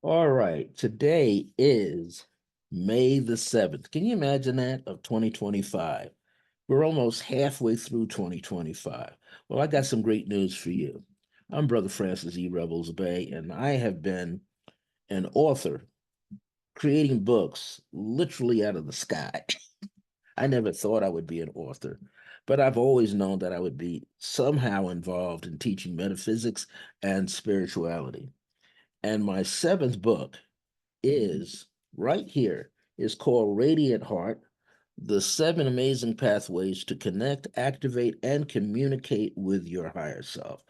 All right, today is May the 7th. Can you imagine that of 2025? We're almost halfway through 2025. Well, I got some great news for you. I'm Brother Francis E. Revels-Bey, and I have been an author creating books literally out of the sky. I never thought I would be an author, but I've always known that I would be somehow involved in teaching metaphysics and spirituality. And my seventh book is right here is called Radiant Heart: The Seven Amazing Pathways to Connect, Activate, and Communicate with Your Higher Self.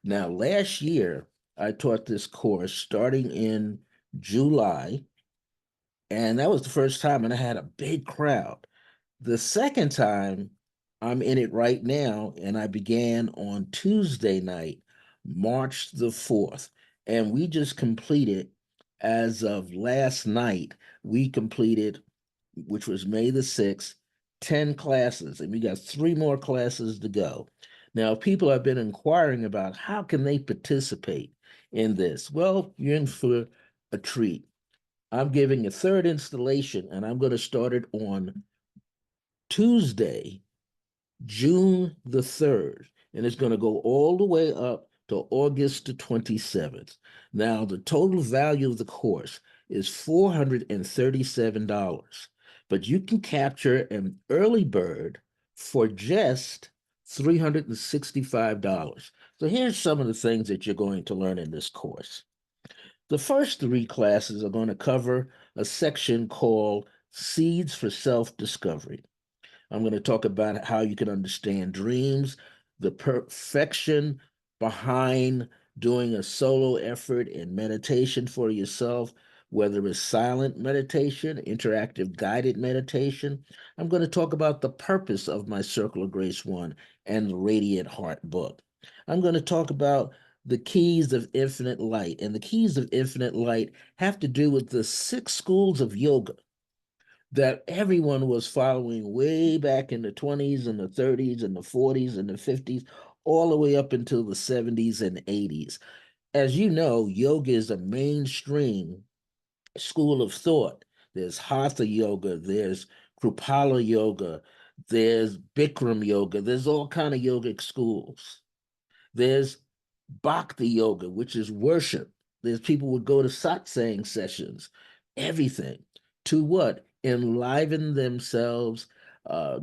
Now, last year, I taught this course starting in July, and that was the first time, and I had a big crowd. The second time, I'm in it right now, and I began on Tuesday night, March the 4th. And we just completed, as of last night, we completed, which was May the 6th, 10 classes, and we got three more classes to go. Now, people have been inquiring about how can they participate in this. Well, you're in for a treat. I'm giving a third installation, and I'm going to start it on Tuesday, June the 3rd, and it's going to go all the way up to August the 27th. Now, the total value of the course is $437, but you can capture an early bird for just $365. So here's some of the things that you're going to learn in this course. The first three classes are going to cover a section called Seeds for Self-Discovery. I'm going to talk about how you can understand dreams, the perfection behind doing a solo effort in meditation for yourself, whether it's silent meditation, interactive guided meditation. I'm going to talk about the purpose of my Circle of Grace One and the Radiant Heart book. I'm going to talk about the keys of infinite light, and the keys of infinite light have to do with the six schools of yoga that everyone was following way back in the 20s and the 30s and the 40s and the 50s, all the way up until the 70s and 80s. As you know, yoga is a mainstream school of thought. There's Hatha yoga, there's Krupala yoga, there's Bikram yoga, there's all kind of yogic schools. There's bhakti yoga, which is worship. There's people would go to satsang sessions, everything to what? Enliven themselves,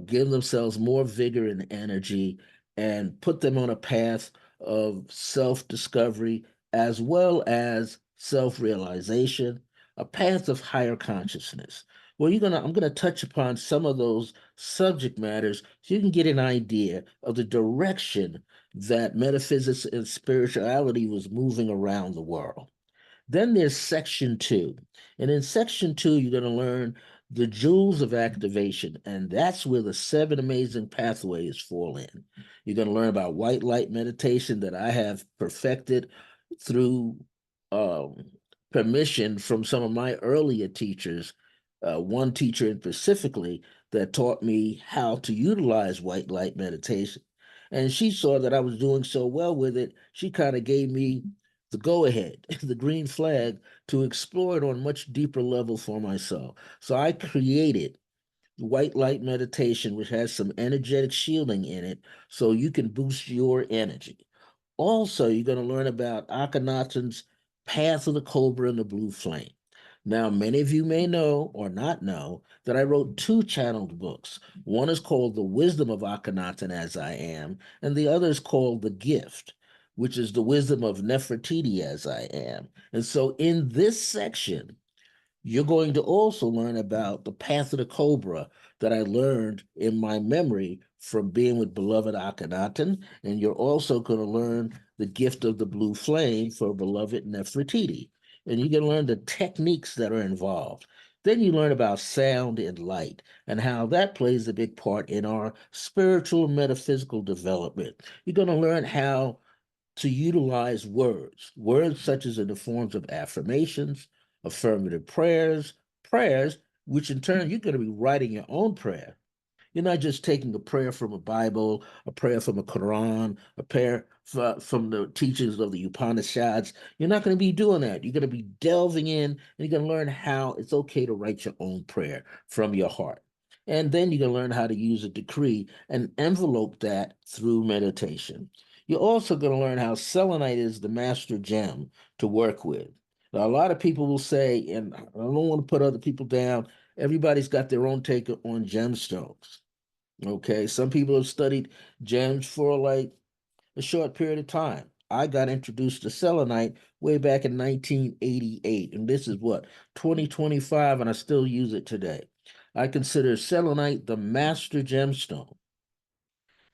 give themselves more vigor and energy, and put them on a path of self-discovery as well as self-realization, a path of higher consciousness. Well, I'm gonna touch upon some of those subject matters so you can get an idea of the direction that metaphysics and spirituality was moving around the world. Then there's section two. And in section two, you're going to learn the jewels of activation. And that's where the seven amazing pathways fall in. You're going to learn about white light meditation that I have perfected through um, permission from some of my earlier teachers. One teacher in specifically that taught me how to utilize white light meditation. And she saw that I was doing so well with it. She kind of gave me the go ahead, the green flag to explore it on much deeper level for myself. So I created white light meditation, which has some energetic shielding in it, so you can boost your energy. Also, you're going to learn about Akhenaten's Path of the Cobra and the Blue Flame. Now, many of you may know or not know that I wrote two channeled books. One is called The Wisdom of Akhenaten as I Am, and the other is called The Gift, which is the wisdom of Nefertiti as I am. And so in this section, you're going to also learn about the path of the cobra that I learned in my memory from being with beloved Akhenaten. And you're also going to learn the gift of the blue flame for beloved Nefertiti. And you're going to learn the techniques that are involved. Then you learn about sound and light and how that plays a big part in our spiritual metaphysical development. You're going to learn how to utilize words such as in the forms of affirmations, affirmative prayers, which in turn you're going to be writing your own prayer. You're not just taking a prayer from a Bible, a prayer from a Quran, a prayer from the teachings of the Upanishads. You're not going to be doing that. You're going to be delving in and you're going to learn how it's okay to write your own prayer from your heart. And then you're going to learn how to use a decree and envelope that through meditation. You're also going to learn how selenite is the master gem to work with. Now, a lot of people will say, and I don't want to put other people down, everybody's got their own take on gemstones. Okay, some people have studied gems for like a short period of time. I got introduced to selenite way back in 1988, and this is what, 2025, and I still use it today. I consider selenite the master gemstone.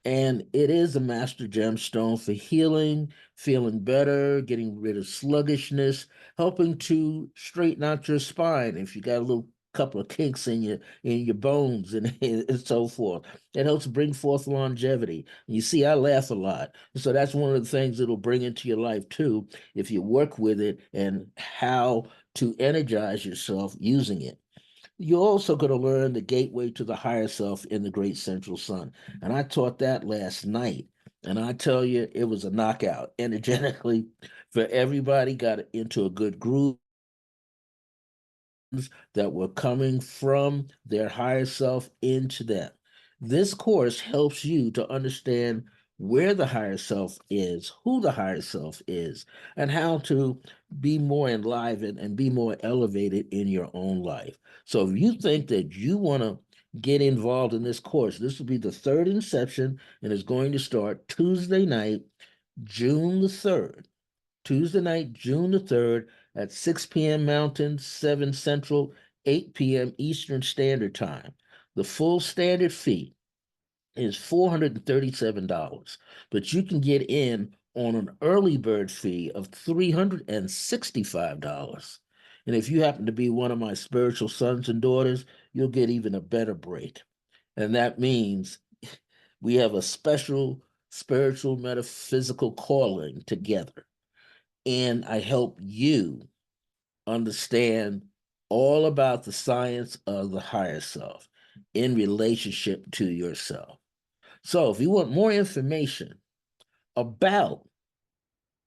And it is a master gemstone for healing, feeling better, getting rid of sluggishness, helping to straighten out your spine if you got a little couple of kinks in your bones and so forth. It helps bring forth longevity. You see, I laugh a lot. So that's one of the things it'll bring into your life too, if you work with it and how to energize yourself using it. You're also going to learn the gateway to the higher self in the great central sun. And I taught that last night. And I tell you, it was a knockout energetically for everybody, got into a good groove that were coming from their higher self into them. This course helps you to understand where the higher self is, who the higher self is, and how to be more enlivened and be more elevated in your own life. So if you think that you want to get involved in this course, this will be the third inception and is going to start Tuesday night, June the 3rd. Tuesday night, June the 3rd at 6 p.m. Mountain, 7 Central, 8 p.m. Eastern Standard Time. The full standard fee is $437, but you can get in on an early bird fee of $365. And if you happen to be one of my spiritual sons and daughters, you'll get even a better break. And that means we have a special spiritual metaphysical calling together. And I help you understand all about the science of the higher self in relationship to yourself. So, if you want more information about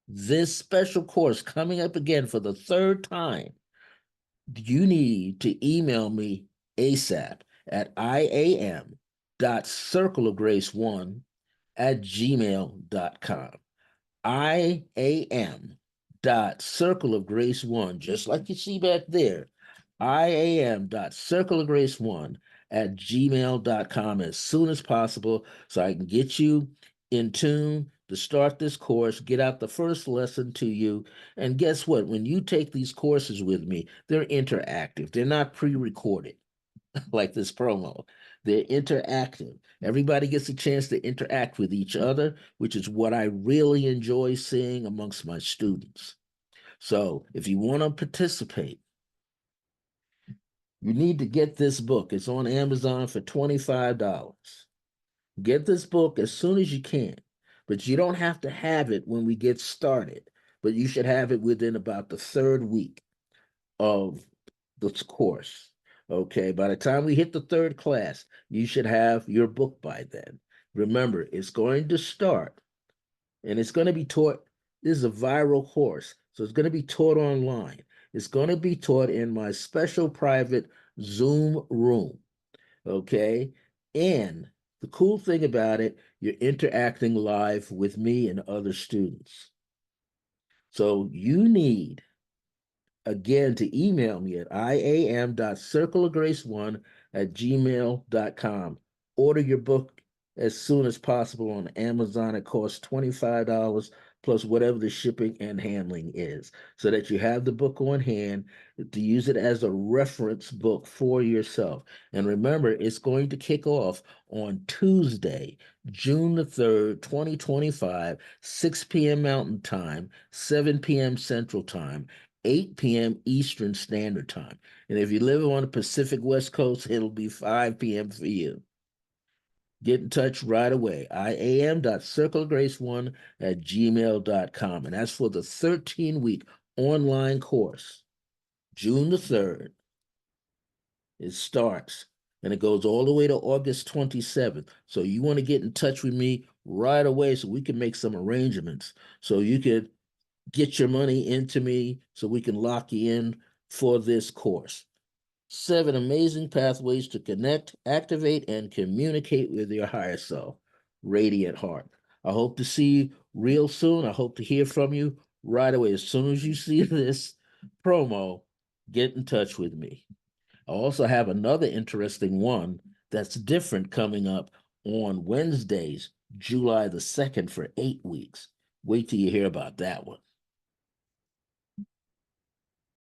this special course coming up again for the third time, you need to email me ASAP at iam.circleofgrace1@gmail.com. iam.circleofgrace1, just like you see back there, iam.circleofgrace1@gmail.com as soon as possible so I can get you in tune to start this course, get out the first lesson to you. And guess what? When you take these courses with me, they're interactive, they're not pre recorded like this promo. They're interactive. Everybody gets a chance to interact with each other, which is what I really enjoy seeing amongst my students. So if you want to participate, you need to get this book. It's on Amazon for $25. Get this book as soon as you can, but you don't have to have it when we get started, but you should have it within about the third week of this course. Okay, by the time we hit the third class, you should have your book by then. Remember, it's going to start and it's going to be taught. This is a viral course, so it's going to be taught online. It's going to be taught in my special private Zoom room. Okay, and the cool thing about it, you're interacting live with me and other students. So you need again to email me at iam.circleofgrace1@gmail.com. Order your book as soon as possible on Amazon. It costs $25 plus whatever the shipping and handling is, so that you have the book on hand to use it as a reference book for yourself. And remember, it's going to kick off on Tuesday, June the 3rd, 2025, 6 p.m. Mountain Time, 7 p.m. Central Time, 8 p.m. Eastern Standard Time. And if you live on the Pacific West Coast, it'll be 5 p.m. for you. Get in touch right away. iam.circlegrace1@gmail.com. And that's for the 13-week online course, June the 3rd. It starts. and it goes all the way to August 27th. So you want to get in touch with me right away so we can make some arrangements so you could get your money into me so we can lock you in for this course. 7 amazing pathways to connect, activate, and communicate with your higher self. Radiant Heart. I hope to see you real soon. I hope to hear from you right away. As soon as you see this promo, get in touch with me. I also have another interesting one that's different coming up on Wednesdays, July the 2nd for 8 weeks. Wait till you hear about that one.